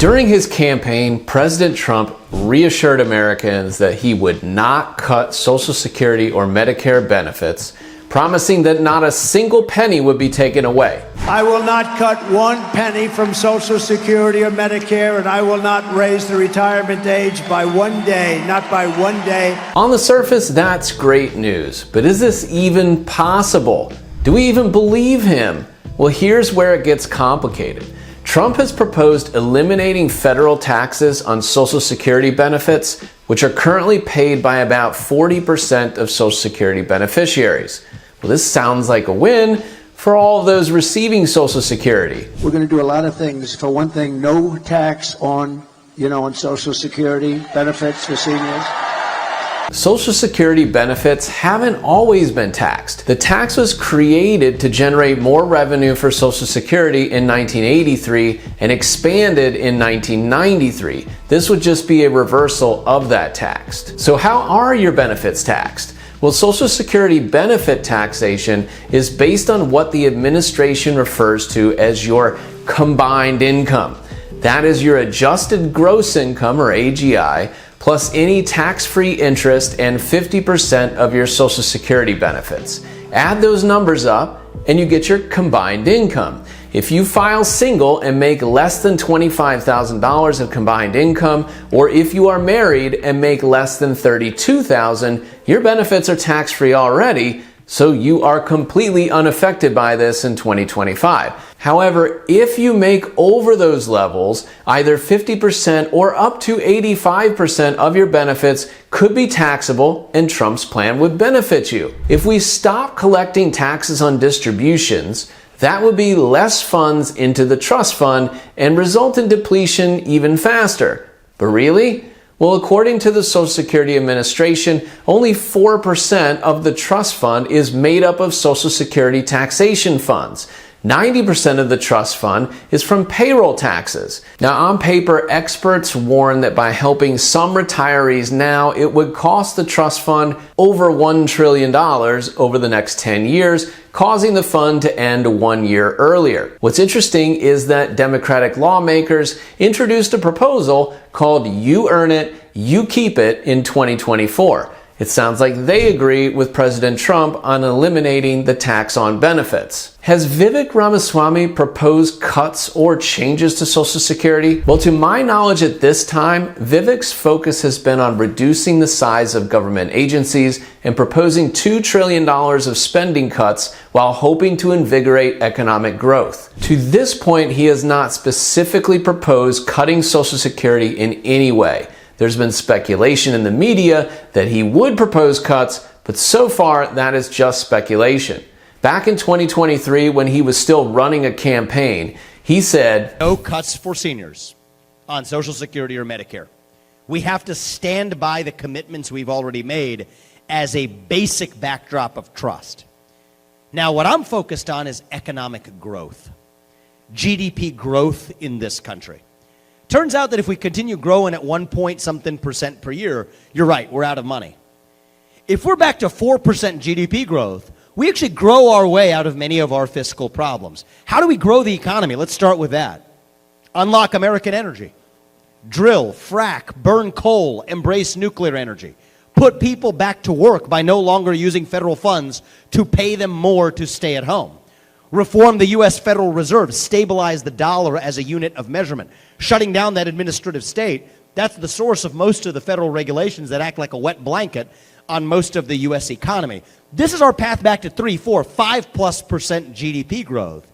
During his campaign, President Trump reassured Americans that he would not cut Social Security or Medicare benefits, promising that not a single penny would be taken away. I will not cut one penny from Social Security or Medicare, and I will not raise the retirement age by 1 day, not by 1 day. On the surface, that's great news, but is this even possible? Do we even believe him? Well, here's where it gets complicated. Trump has proposed eliminating federal taxes on Social Security benefits, which are currently paid by about 40% of Social Security beneficiaries. Well, this sounds like a win for all of those receiving Social Security. We're going to do a lot of things. For one thing, no tax on Social Security benefits for seniors. Social Security benefits haven't always been taxed. The tax was created to generate more revenue for Social Security in 1983 and expanded in 1993. This would just be a reversal of that tax. So how are your benefits taxed? Well, Social Security benefit taxation is based on what the administration refers to as your combined income. That is your adjusted gross income, or AGI, plus any tax-free interest and 50% of your Social Security benefits. Add those numbers up and you get your combined income. If you file single and make less than $25,000 of combined income, or if you are married and make less than $32,000, your benefits are tax-free already, so you are completely unaffected by this in 2025. However, if you make over those levels, either 50% or up to 85% of your benefits could be taxable, and Trump's plan would benefit you. If we stop collecting taxes on distributions, that would be less funds into the trust fund and result in depletion even faster. But really? Well, according to the Social Security Administration, only 4% of the trust fund is made up of Social Security taxation funds. 90% of the trust fund is from payroll taxes. Now, on paper, experts warn that by helping some retirees now, it would cost the trust fund over $1 trillion over the next 10 years, causing the fund to end 1 year earlier. What's interesting is that Democratic lawmakers introduced a proposal called You Earn It, You Keep It in 2024. It sounds like they agree with President Trump on eliminating the tax on benefits. Has Vivek Ramaswamy proposed cuts or changes to Social Security? Well, to my knowledge at this time, Vivek's focus has been on reducing the size of government agencies and proposing $2 trillion of spending cuts while hoping to invigorate economic growth. To this point, he has not specifically proposed cutting Social Security in any way. There's been speculation in the media that he would propose cuts, but so far that is just speculation. Back in 2023, when he was still running a campaign, he said, "No cuts for seniors on Social Security or Medicare. We have to stand by the commitments we've already made as a basic backdrop of trust." Now, what I'm focused on is economic growth, GDP growth in this country. Turns out that if we continue growing at 1% per year, you're right, we're out of money. If we're back to 4% GDP growth, we actually grow our way out of many of our fiscal problems. How do we grow the economy? Let's start with that. Unlock American energy. Drill, frack, burn coal, embrace nuclear energy. Put people back to work by no longer using federal funds to pay them more to stay at home. Reform the U.S. Federal Reserve, stabilize the dollar as a unit of measurement. Shutting down that administrative state, that's the source of most of the federal regulations that act like a wet blanket on most of the U.S. economy. This is our path back to 3, 4, 5+% GDP growth.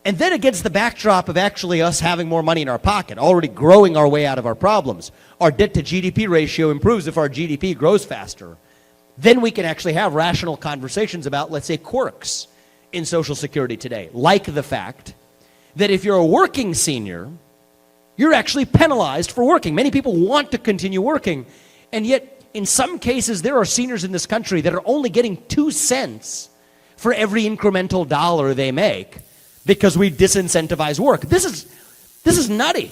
And then against the backdrop of actually us having more money in our pocket, already growing our way out of our problems, our debt to GDP ratio improves if our GDP grows faster. Then we can actually have rational conversations about, let's say, quirks in Social Security today, like the fact that if you're a working senior, you're actually penalized for working. Many people want to continue working, and yet in some cases there are seniors in this country that are only getting 2 cents for every incremental dollar they make because we disincentivize work. This is nutty.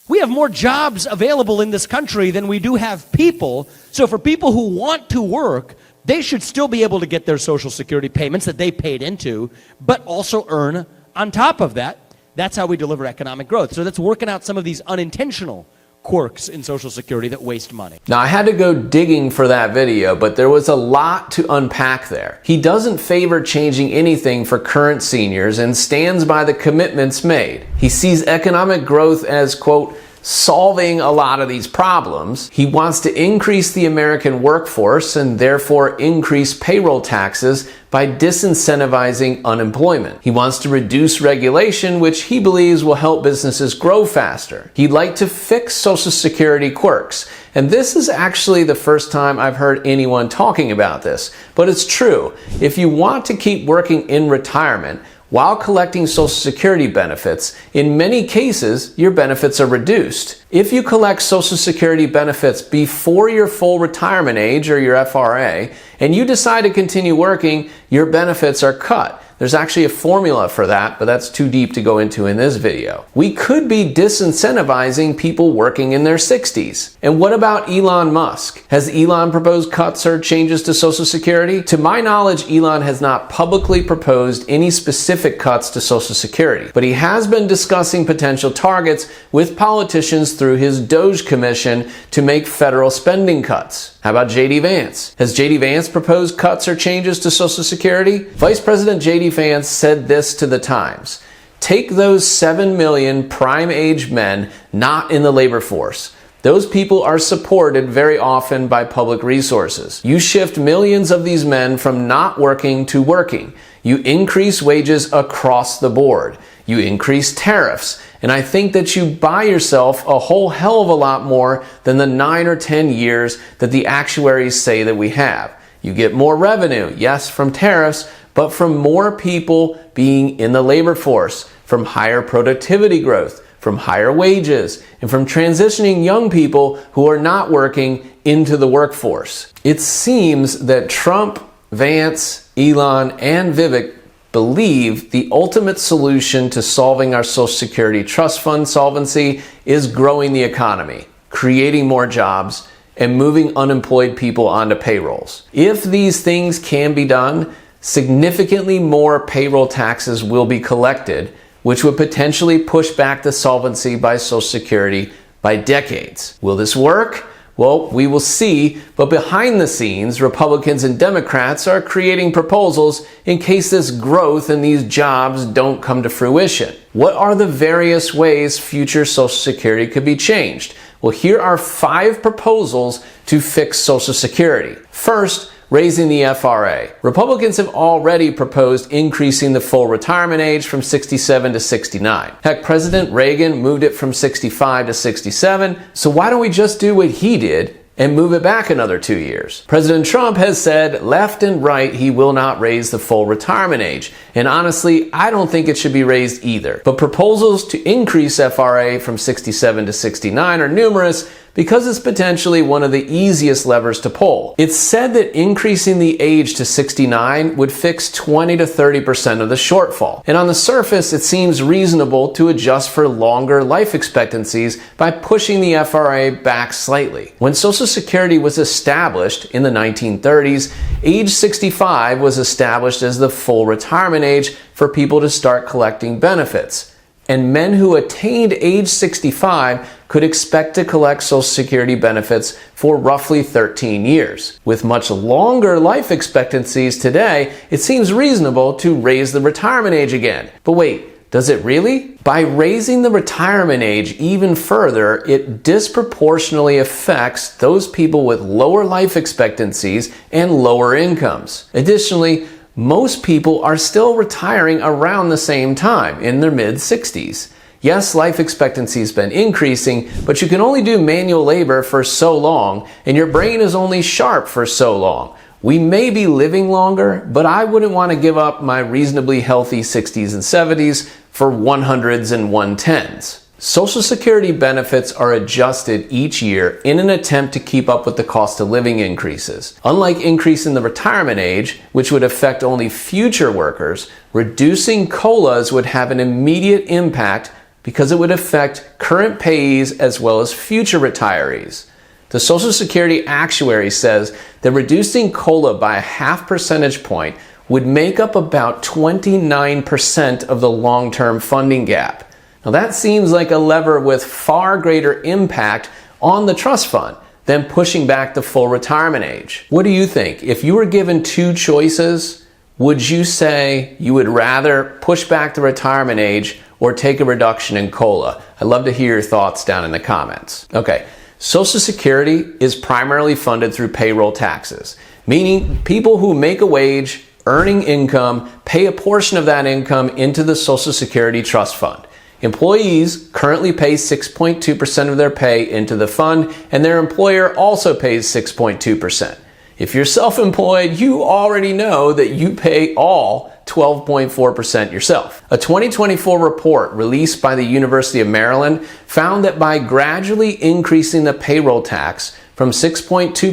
We have more jobs available in this country than we do have people. So for people who want to work, they should still be able to get their Social Security payments that they paid into, but also earn on top of that. That's how we deliver economic growth. So that's working out some of these unintentional quirks in Social Security that waste money. Now, I had to go digging for that video, but there was a lot to unpack there. He doesn't favor changing anything for current seniors and stands by the commitments made. He sees economic growth as, quote, solving a lot of these problems. He wants to increase the American workforce and therefore increase payroll taxes by disincentivizing unemployment. He wants to reduce regulation, which he believes will help businesses grow faster. He'd like to fix Social Security quirks. And this is actually the first time I've heard anyone talking about this, but it's true. If you want to keep working in retirement, while collecting Social Security benefits, in many cases, your benefits are reduced. If you collect Social Security benefits before your full retirement age or your FRA, and you decide to continue working, your benefits are cut. There's actually a formula for that, but that's too deep to go into in this video. We could be disincentivizing people working in their 60s. And what about Elon Musk? Has Elon proposed cuts or changes to Social Security? To my knowledge, Elon has not publicly proposed any specific cuts to Social Security, but he has been discussing potential targets with politicians through his Doge Commission to make federal spending cuts. How about J.D. Vance? Has J.D. Vance proposed cuts or changes to Social Security? Vice President J.D. Vance said this to the Times: "Take those 7 million prime-age men not in the labor force. Those people are supported very often by public resources. You shift millions of these men from not working to working. You increase wages across the board. You increase tariffs. And I think that you buy yourself a whole hell of a lot more than the 9 or 10 years that the actuaries say that we have. You get more revenue, yes, from tariffs, but from more people being in the labor force, from higher productivity growth, from higher wages, and from transitioning young people who are not working into the workforce." It seems that Trump, Vance, Elon, and Vivek believe the ultimate solution to solving our Social Security trust fund solvency is growing the economy, creating more jobs, and moving unemployed people onto payrolls. If these things can be done, significantly more payroll taxes will be collected, which would potentially push back the solvency by Social Security by decades. Will this work? Well, we will see, but behind the scenes, Republicans and Democrats are creating proposals in case this growth and these jobs don't come to fruition. What are the various ways future Social Security could be changed? Well, here are 5 proposals to fix Social Security. First, raising the FRA. Republicans have already proposed increasing the full retirement age from 67 to 69. Heck, President Reagan moved it from 65 to 67, so why don't we just do what he did and move it back another 2 years? President Trump has said left and right he will not raise the full retirement age. And honestly, I don't think it should be raised either. But proposals to increase FRA from 67 to 69 are numerous because it's potentially one of the easiest levers to pull. It's said that increasing the age to 69 would fix 20 to 30% of the shortfall. And on the surface, it seems reasonable to adjust for longer life expectancies by pushing the FRA back slightly. When Social Security was established in the 1930s, age 65 was established as the full retirement age for people to start collecting benefits. And men who attained age 65 could expect to collect Social Security benefits for roughly 13 years. With much longer life expectancies today, it seems reasonable to raise the retirement age again. But wait, does it really? By raising the retirement age even further, it disproportionately affects those people with lower life expectancies and lower incomes. Additionally, most people are still retiring around the same time, in their mid-60s. Yes, life expectancy has been increasing, but you can only do manual labor for so long, and your brain is only sharp for so long. We may be living longer, but I wouldn't want to give up my reasonably healthy 60s and 70s for 100s and 110s. Social Security benefits are adjusted each year in an attempt to keep up with the cost of living increases. Unlike increasing the retirement age, which would affect only future workers, reducing COLAs would have an immediate impact because it would affect current payees as well as future retirees. The Social Security actuary says that reducing COLA by a 0.5 percentage point would make up about 29% of the long-term funding gap. Now that seems like a lever with far greater impact on the trust fund than pushing back the full retirement age. What do you think? If you were given two choices, would you say you would rather push back the retirement age or take a reduction in COLA? I'd love to hear your thoughts down in the comments. Okay, Social Security is primarily funded through payroll taxes, meaning people who make a wage, earning income, pay a portion of that income into the Social Security Trust Fund. Employees currently pay 6.2% of their pay into the fund, and their employer also pays 6.2%. If you're self-employed, you already know that you pay all 12.4% yourself. A 2024 report released by the University of Maryland found that by gradually increasing the payroll tax from 6.2% to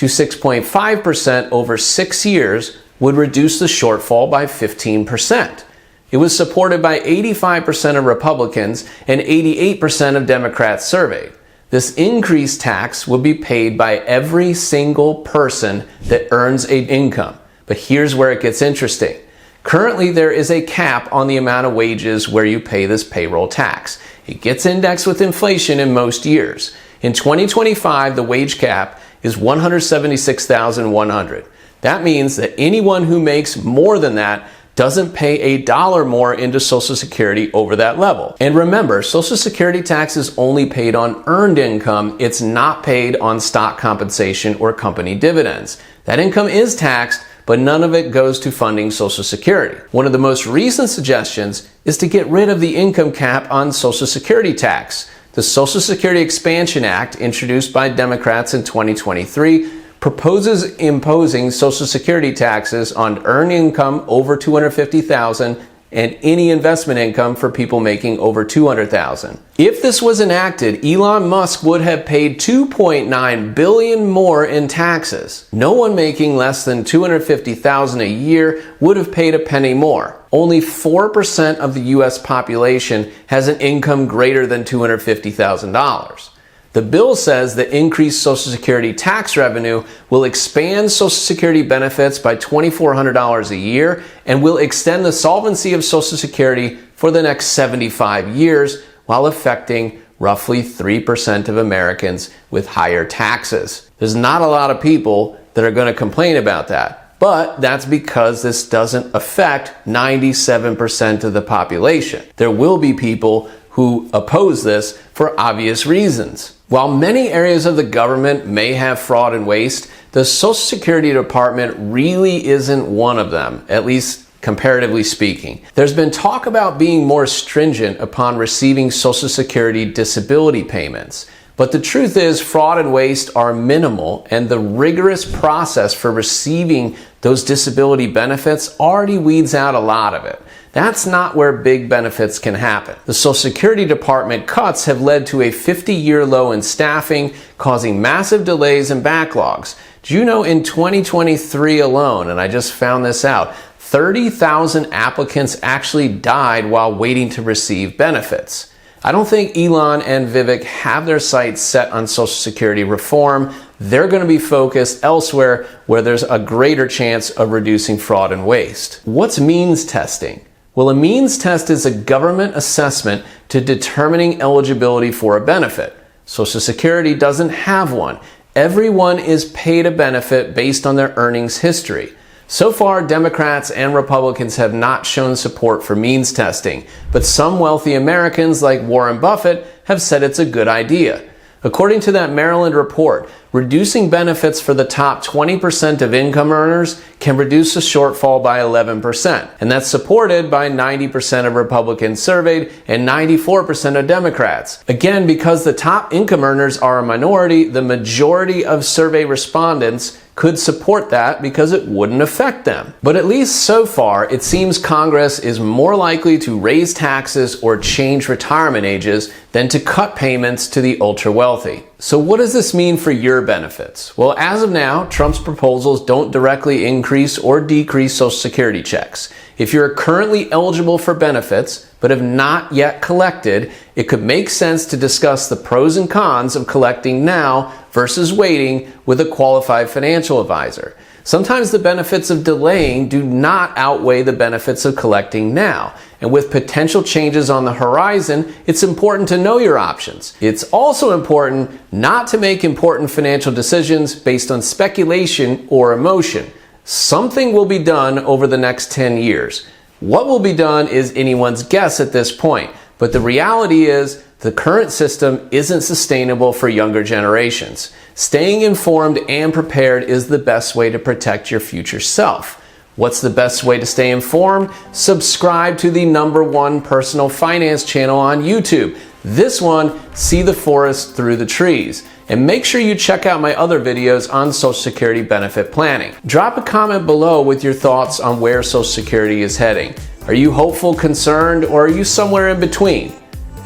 6.5% over 6 years would reduce the shortfall by 15%. It was supported by 85% of Republicans and 88% of Democrats surveyed. This increased tax will be paid by every single person that earns an income. But here's where it gets interesting. Currently, there is a cap on the amount of wages where you pay this payroll tax. It gets indexed with inflation in most years. In 2025, the wage cap is $176,100. That means that anyone who makes more than that doesn't pay $1 more into Social Security over that level. And remember, Social Security tax is only paid on earned income. It's not paid on stock compensation or company dividends. That income is taxed, but none of it goes to funding Social Security. One of the most recent suggestions is to get rid of the income cap on Social Security tax. The Social Security Expansion Act, introduced by Democrats in 2023, proposes imposing Social Security taxes on earned income over $250,000 and any investment income for people making over $200,000. If this was enacted, Elon Musk would have paid $2.9 billion more in taxes. No one making less than $250,000 a year would have paid a penny more. Only 4% of the US population has an income greater than $250,000. The bill says that increased Social Security tax revenue will expand Social Security benefits by $2,400 a year and will extend the solvency of Social Security for the next 75 years while affecting roughly 3% of Americans with higher taxes. There's not a lot of people that are going to complain about that, but that's because this doesn't affect 97% of the population. There will be people who oppose this for obvious reasons. While many areas of the government may have fraud and waste, the Social Security Department really isn't one of them, at least comparatively speaking. There's been talk about being more stringent upon receiving Social Security disability payments. But the truth is, fraud and waste are minimal, and the rigorous process for receiving those disability benefits already weeds out a lot of it. That's not where big benefits can happen. The Social Security Department cuts have led to a 50-year low in staffing, causing massive delays and backlogs. Do you know in 2023 alone, and I just found this out, 30,000 applicants actually died while waiting to receive benefits. I don't think Elon and Vivek have their sights set on Social Security reform. They're going to be focused elsewhere where there's a greater chance of reducing fraud and waste. What's means testing? Well, a means test is a government assessment to determining eligibility for a benefit. Social Security doesn't have one. Everyone is paid a benefit based on their earnings history. So far, Democrats and Republicans have not shown support for means testing, but some wealthy Americans like Warren Buffett have said it's a good idea. According to that Maryland report, reducing benefits for the top 20% of income earners can reduce the shortfall by 11%. And that's supported by 90% of Republicans surveyed and 94% of Democrats. Again, because the top income earners are a minority, the majority of survey respondents could support that because it wouldn't affect them. But at least so far, it seems Congress is more likely to raise taxes or change retirement ages than to cut payments to the ultra-wealthy. So what does this mean for your benefits? Well, as of now, Trump's proposals don't directly increase or decrease Social Security checks. If you're currently eligible for benefits but have not yet collected, it could make sense to discuss the pros and cons of collecting now versus waiting with a qualified financial advisor. Sometimes the benefits of delaying do not outweigh the benefits of collecting now. And with potential changes on the horizon, it's important to know your options. It's also important not to make important financial decisions based on speculation or emotion. Something will be done over the next 10 years. What will be done is anyone's guess at this point, but the reality is the current system isn't sustainable for younger generations. Staying informed and prepared is the best way to protect your future self. What's the best way to stay informed? Subscribe to the #1 personal finance channel on YouTube. This one, See the Forest Through the Trees. And make sure you check out my other videos on Social Security benefit planning. Drop a comment below with your thoughts on where Social Security is heading. Are you hopeful, concerned, or are you somewhere in between?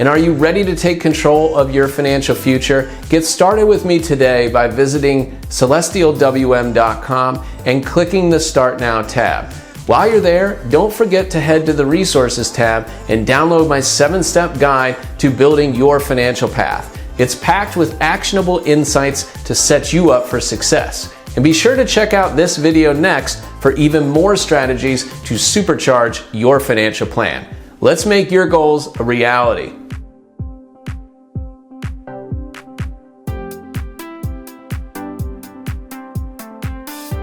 And are you ready to take control of your financial future? Get started with me today by visiting celestialwm.com and clicking the Start Now tab. While you're there, don't forget to head to the Resources tab and download my 7-step guide to building your financial path. It's packed with actionable insights to set you up for success. And be sure to check out this video next for even more strategies to supercharge your financial plan. Let's make your goals a reality.